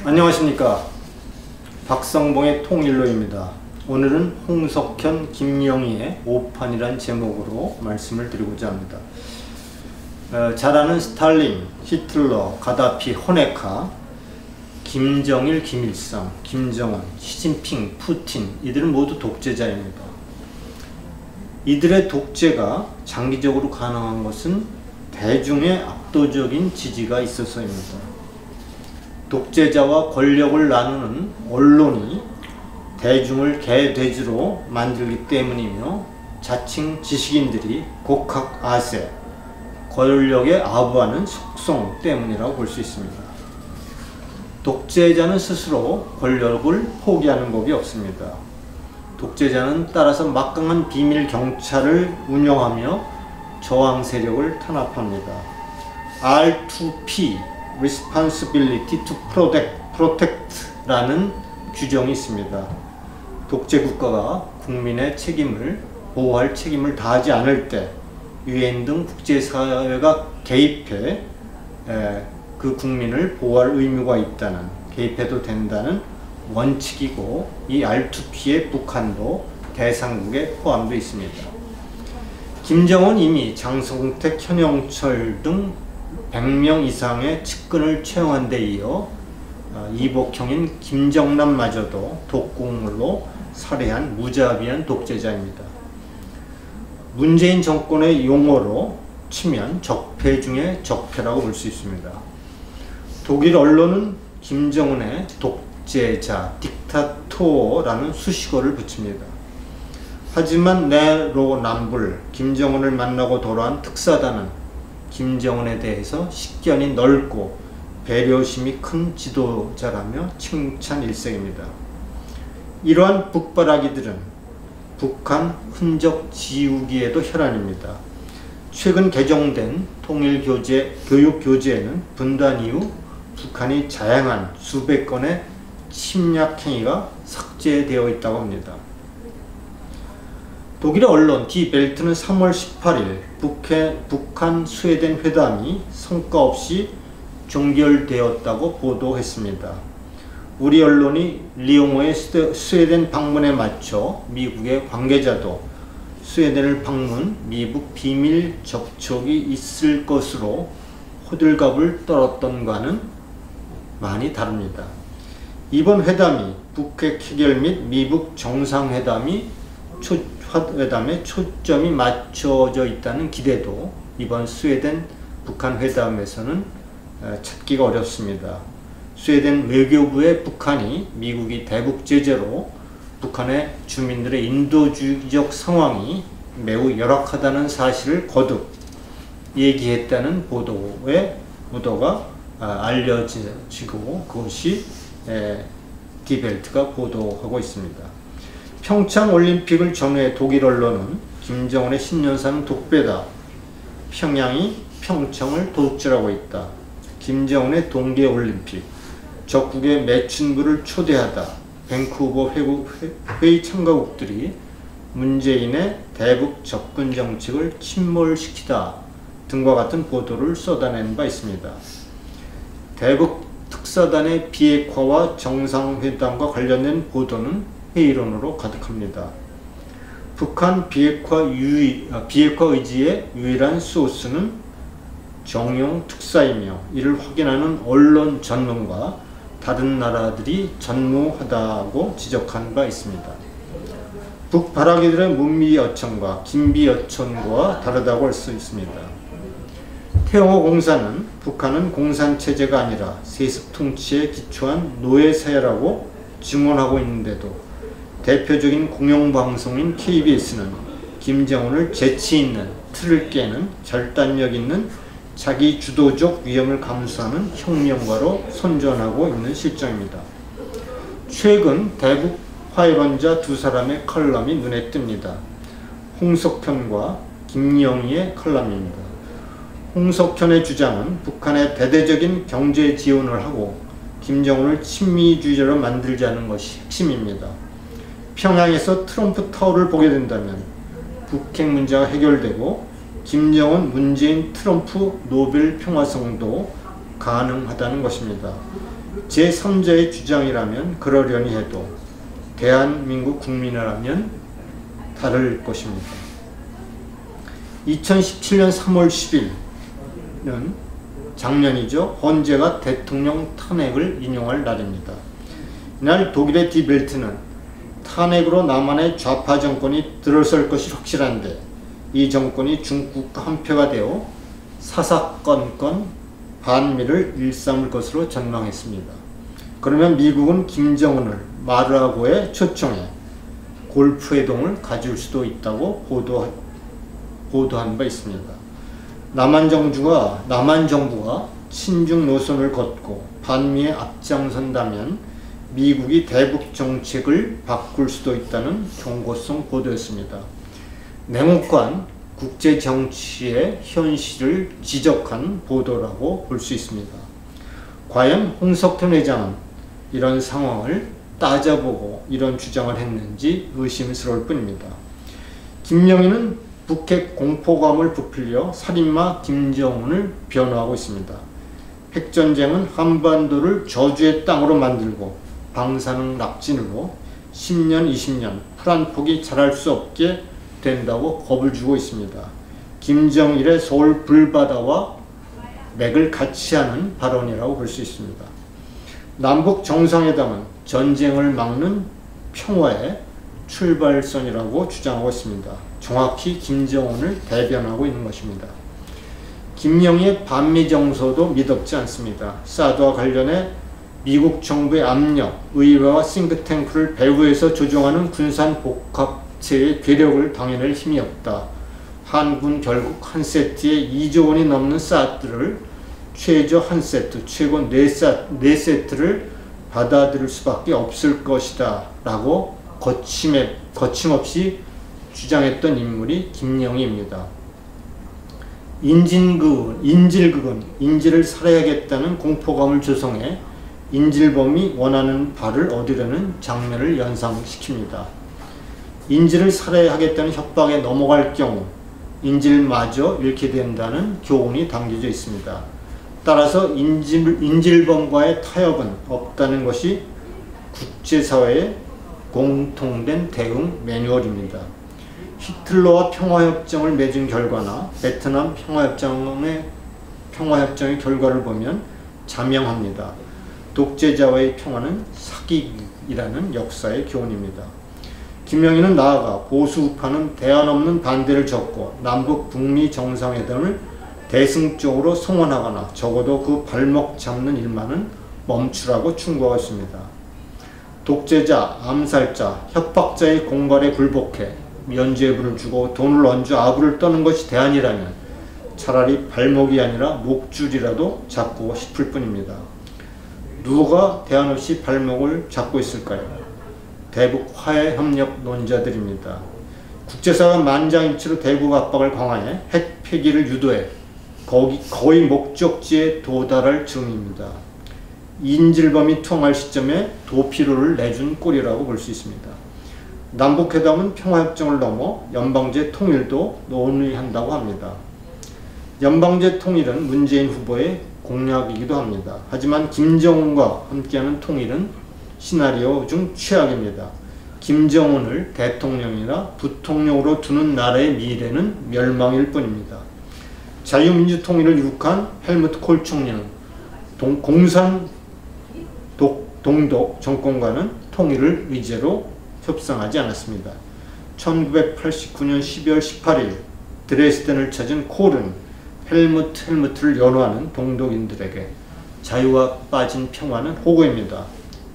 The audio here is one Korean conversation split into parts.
안녕하십니까. 박성봉의 통일로입니다. 오늘은 홍석현, 김영희의 오판이란 제목으로 말씀을 드리고자 합니다. 잘 아는 스탈린, 히틀러, 가다피, 호네카, 김정일, 김일성, 김정은, 시진핑, 푸틴, 이들은 모두 독재자입니다. 이들의 독재가 장기적으로 가능한 것은 대중의 압도적인 지지가 있어서입니다. 독재자와 권력을 나누는 언론이 대중을 개돼지로 만들기 때문이며 자칭 지식인들이 곡학아세, 권력에 아부하는 속성 때문이라고 볼 수 있습니다. 독재자는 스스로 권력을 포기하는 법이 없습니다. 독재자는 따라서 막강한 비밀 경찰을 운영하며 저항 세력을 탄압합니다. R2P, Responsibility to Protect 라는 규정이 있습니다. 독재 국가가 국민의 책임을 보호할 책임을 다하지 않을 때 유엔 등 국제사회가 개입해 그 국민을 보호할 의무가 있다는, 개입해도 된다는 원칙이고, 이 R2P의 북한도 대상국에 포함되어 있습니다. 김정은 이미 장성택, 현영철 등 100명 이상의 측근을 채용한 데 이어 이복형인 김정남마저도 독극물로 살해한 무자비한 독재자입니다. 문재인 정권의 용어로 치면 적폐 중에 적폐라고 볼 수 있습니다. 독일 언론은 김정은의 독재자, 딕타토라는 수식어를 붙입니다. 하지만 내로남불, 김정은을 만나고 돌아온 특사단은 김정은에 대해서 식견이 넓고 배려심이 큰 지도자라며 칭찬 일색입니다. 이러한 북바라기들은 북한 흔적 지우기에도 혈안입니다. 최근 개정된 교육교재에는 분단 이후 북한이 자행한 수백 건의 침략행위가 삭제되어 있다고 합니다. 독일의 언론 디 벨트는 3월 18일 북한 스웨덴 회담이 성과 없이 종결되었다고 보도했습니다. 우리 언론이 리옹호의 스웨덴 방문에 맞춰 미국의 관계자도 스웨덴을 방문, 미국 비밀 접촉이 있을 것으로 호들갑을 떨었던과는 많이 다릅니다. 이번 회담이 북핵 해결 및 미국 정상회담에 초점이 맞춰져 있다는 기대도 이번 스웨덴 북한 회담에서는 찾기가 어렵습니다. 스웨덴 외교부의 북한이 미국이 대북 제재로 북한의 주민들의 인도주의적 상황이 매우 열악하다는 사실을 거듭 얘기했다는 보도가 알려지고 그것이 디벨트가 보도하고 있습니다. 평창 올림픽을 전후해 독일 언론은 김정은의 신년사는 독배다, 평양이 평창을 도둑질하고 있다, 김정은의 동계올림픽, 적국의 매춘부를 초대하다, 밴쿠버 회의 참가국들이 문재인의 대북 접근 정책을 침몰시키다 등과 같은 보도를 쏟아낸 바 있습니다. 대북 특사단의 비핵화와 정상회담과 관련된 보도는 회의론으로 가득합니다. 북한 비핵화 의지의 유일한 소스는 정용 특사이며 이를 확인하는 언론 전문가 다른 나라들이 전무하다고 지적한 바 있습니다. 북바라기들의 문미여천과 김비여천과 다르다고 할 수 있습니다. 태영호 공사는 북한은 공산체제가 아니라 세습 통치에 기초한 노예사회라고 증언하고 있는데도 대표적인 공영방송인 KBS는 김정은을 재치있는, 틀을 깨는, 결단력 있는 자기 주도적 위험을 감수하는 혁명가로 선전하고 있는 실정입니다. 최근 대북 화해론자 두 사람의 칼럼이 눈에 띕니다. 홍석현과 김영희의 칼럼입니다. 홍석현의 주장은 북한의 대대적인 경제 지원을 하고 김정은을 친미주의자로 만들자는 것이 핵심입니다. 평양에서 트럼프 타워를 보게 된다면 북핵 문제가 해결되고 김정은, 문재인, 트럼프 노벨 평화상도 가능하다는 것입니다. 제3자의 주장이라면 그러려니 해도 대한민국 국민이라면 다를 것입니다. 2017년 3월 10일은 작년이죠. 헌재가 대통령 탄핵을 인용할 날입니다. 이날 독일의 디벨트는 탄핵으로 남한의 좌파 정권이 들어설 것이 확실한데 이 정권이 중국과 한패가 되어 사사건건 반미를 일삼을 것으로 전망했습니다. 그러면 미국은 김정은을 마르아고에 초청해 골프회동을 가질 수도 있다고 보도한 바 있습니다. 남한 정부가 친중 노선을 걷고 반미에 앞장선다면 미국이 대북 정책을 바꿀 수도 있다는 경고성 보도였습니다. 냉혹한 국제 정치의 현실을 지적한 보도라고 볼 수 있습니다. 과연 홍석현 회장은 이런 상황을 따져보고 이런 주장을 했는지 의심스러울 뿐입니다. 김영희는 북핵 공포감을 부풀려 살인마 김정은을 변호하고 있습니다. 핵전쟁은 한반도를 저주의 땅으로 만들고 방사능 낙진으로 10년, 20년 풀 한 폭이 자랄 수 없게 된다고 겁을 주고 있습니다. 김정일의 서울 불바다와 맥을 같이 하는 발언이라고 볼 수 있습니다. 남북 정상회담은 전쟁을 막는 평화의 출발선이라고 주장하고 있습니다. 정확히 김정은을 대변하고 있는 것입니다. 김영희의 반미 정서도 미덥지 않습니다. 사드와 관련해 미국 정부의 압력, 의회와 싱크탱크를 배후에서 조종하는 군산 복합체의 괴력을 당해낼 힘이 없다. 한국은 결국 한 세트에 2조 원이 넘는 사드를 최저 한 세트, 최고 4세트를 받아들일 수밖에 없을 것이다 라고 거침없이 주장했던 인물이 김영희입니다. 인질극은 인질을 살해하겠다는 공포감을 조성해 인질범이 원하는 바를 얻으려는 장면을 연상시킵니다. 인질을 살해하겠다는 협박에 넘어갈 경우 인질마저 잃게 된다는 교훈이 담겨져 있습니다. 따라서 인질범과의 타협은 없다는 것이 국제사회의 공통된 대응 매뉴얼입니다. 히틀러와 평화협정을 맺은 결과나 베트남 평화협정의 결과를 보면 자명합니다. 독재자와의 평화는 사기이라는 역사의 교훈입니다. 김영희는 나아가 보수 우파는 대안 없는 반대를 적고 남북 북미 정상회담을 대승적으로 성원하거나 적어도 그 발목 잡는 일만은 멈추라고 충고하고 있습니다. 독재자, 암살자, 협박자의 공갈에 굴복해 면죄부를 주고 돈을 얹어 아부를 떠는 것이 대안이라면 차라리 발목이 아니라 목줄이라도 잡고 싶을 뿐입니다. 누가 대안 없이 발목을 잡고 있을까요? 대북 화해 협력 논자들입니다. 국제사회가 만장일치로 대북 압박을 강화해 핵 폐기를 유도해 거의 목적지에 도달할 즈음입니다. 인질범이 투항할 시점에 도피로를 내준 꼴이라고 볼 수 있습니다. 남북회담은 평화협정을 넘어 연방제 통일도 논의한다고 합니다. 연방제 통일은 문재인 후보의 공약이기도 합니다. 하지만 김정은과 함께하는 통일은 시나리오 중 최악입니다. 김정은을 대통령이나 부통령으로 두는 나라의 미래는 멸망일 뿐입니다. 자유민주 통일을 이룩한 헬무트 콜 총리는 공산 동독 정권과는 통일을 의제로 협상하지 않았습니다. 1989년 12월 18일 드레스덴을 찾은 콜은 헬무트를 연호하는 동독인들에게 자유가 빠진 평화는 호구입니다.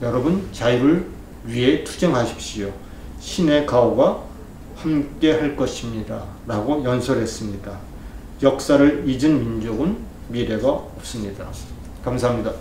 여러분 자유를 위해 투쟁하십시오. 신의 가호가 함께 할 것입니다. 라고 연설했습니다. 역사를 잊은 민족은 미래가 없습니다. 감사합니다.